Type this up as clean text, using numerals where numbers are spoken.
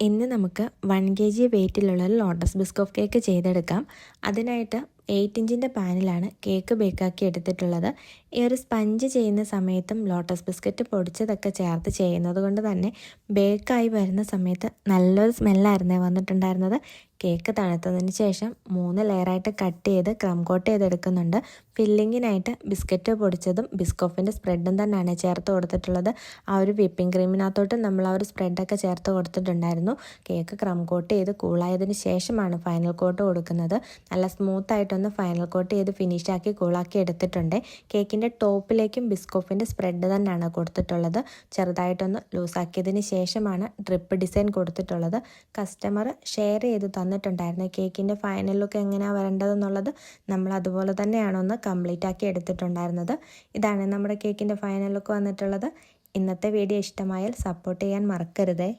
ഇന്ന് നമുക്ക് 1 kg വെയിറ്റിലുള്ള lotus Biscoff cake ചെയ്തെടുക്കാം. അതിനായിട്ട് 8 ഇഞ്ചിൻ്റെ പാനിലാണ് കേക്ക് ബേക്കാക്കി എടുത്തിട്ടുള്ളത്. ഈ ഒരു സ്പഞ്ച് ചെയ്യുന്ന സമയത്തും ലോട്ടസ് ബിസ്ക്കറ്റ് പൊടിച്ചതൊക്കെ ചേർത്ത് ചെയ്യുന്നത് കൊണ്ട് തന്നെ ബേക്കായി വരുന്ന സമയത്ത് നല്ലൊരു സ്മെല്ലായിരുന്നേ വന്നിട്ടുണ്ടായിരുന്നത്. കേക്ക് തണുത്തതിന് ശേഷം 3 ലെയറായിട്ട് കട്ട് ചെയ്ത് ക്രം കോട്ട് ചെയ്തെടുക്കുന്നുണ്ട്. ഫില്ലിങ്ങിനായിട്ട് ബിസ്ക്കറ്റ് പൊടിച്ചതും ബിസ്കോഫിൻ്റെ സ്പ്രെഡും തന്നെയാണ് ചേർത്ത് കൊടുത്തിട്ടുള്ളത്. ആ ഒരു വിപ്പിംഗ് ക്രീമിനകത്തോട്ട് നമ്മൾ ആ ഒരു സ്പ്രെഡൊക്കെ ചേർത്ത് കൊടുത്തിട്ടുണ്ടായിരുന്നു. കേക്ക് ക്രം കോട്ട് ചെയ്ത് കൂളായതിന് ശേഷമാണ് ഫൈനൽ കോട്ട് കൊടുക്കുന്നത്. നല്ല സ്മൂത്തായിട്ടൊന്ന് ഫൈനൽ കോട്ട് ചെയ്ത് ഫിനിഷാക്കി കൂളാക്കി എടുത്തിട്ടുണ്ട്. കേക്കിൻ്റെ ടോപ്പിലേക്കും ബിസ്കോഫിൻ്റെ സ്പ്രെഡ് തന്നെയാണ് കൊടുത്തിട്ടുള്ളത്. ചെറുതായിട്ടൊന്ന് ലൂസാക്കിയതിന് ശേഷമാണ് ഡ്രിപ്പ് ഡിസൈൻ കൊടുത്തിട്ടുള്ളത്. കസ്റ്റമർ ഷെയർ ചെയ്ത് തന്നിട്ടുണ്ടായിരുന്നു കേക്കിൻ്റെ ഫൈനൽ ലുക്ക് എങ്ങനെയാണ് വരേണ്ടതെന്നുള്ളത്. നമ്മൾ അതുപോലെ തന്നെയാണ് ഒന്ന് കംപ്ലീറ്റ് ആക്കി എടുത്തിട്ടുണ്ടായിരുന്നത്. ഇതാണ് നമ്മുടെ കേക്കിൻ്റെ ഫൈനൽ ലുക്ക് വന്നിട്ടുള്ളത്. ഇന്നത്തെ വീഡിയോ ഇഷ്ടമായാൽ സപ്പോർട്ട് ചെയ്യാൻ മറക്കരുതേ.